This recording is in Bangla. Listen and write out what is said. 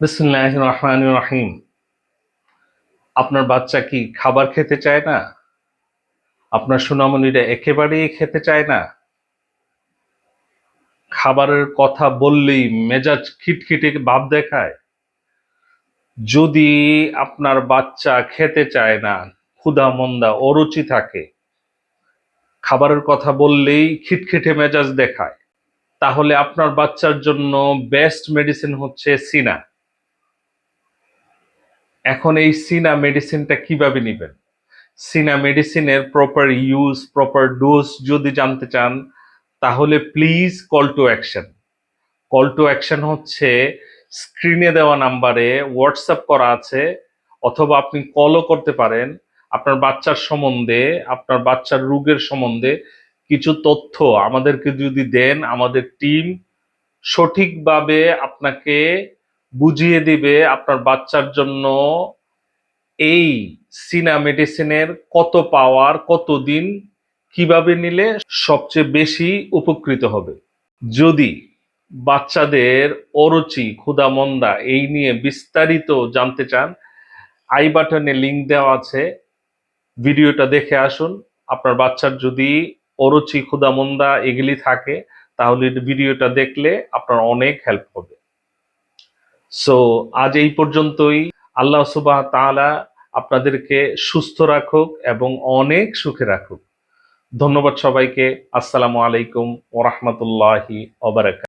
বিসমিল্লাহির রহমানির রহিম। আপনার বাচ্চা কি খাবার খেতে চায় না? আপনার সোনামণিরা একেবারেই খেতে চায় না? খাবারের কথা বললেই মেজাজ খিটখিটে ভাব দেখায়? যদি আপনার বাচ্চা খেতে চায় না, ক্ষুধা মন্দা অরুচি থাকে, খাবারের কথা বললেই খিটখিটে মেজাজ দেখায়, তাহলে আপনার বাচ্চার জন্য বেস্ট মেডিসিন হচ্ছে সিনা। এখন এই সিনা মেডিসিনটা কিভাবে নিবেন? সিনা মেডিসিনের প্রপার ইউজ, প্রপার ডোজ যদি জানতে চান, তাহলে please call to action. Call to action হচ্ছে স্ক্রিনে দেওয়া নাম্বারে হোয়াটসঅ্যাপ করা আছে, অথবা আপনি কলও করতে পারেন। আপনার বাচ্চার সম্বন্ধে, আপনার বাচ্চার রোগের সম্বন্ধে কিছু তথ্য আমাদেরকে যদি দেন, আমাদের টিম সঠিকভাবে আপনাকে বুঝিয়ে দিবে আপনার বাচ্চার জন্য এই সিনা মেডিসিনের কত পাওয়ার, কতদিন, কিভাবে নিলে সবচেয়ে বেশি উপকৃত হবে। যদি বাচ্চাদের অরুচি, ক্ষুধা মন্দা এই নিয়ে বিস্তারিত জানতে চান, আই বাটনে লিংক দেওয়া আছে, ভিডিওটা দেখে আসুন। আপনার বাচ্চার যদি অরুচি, ক্ষুধা মন্দা এগুলি থাকে, তাহলে ভিডিওটা দেখলে আপনার অনেক হেল্প হবে। সো আজ এই পর্যন্তই। আল্লাহ সুবহানাহু ওয়া তাআলা আপনাদেরকে সুস্থ রাখুক এবং অনেক সুখে রাখুক। ধন্যবাদ সবাইকে। আসসালামু আলাইকুম ওয়া রাহমাতুল্লাহি ওয়া বারাকাতুহু।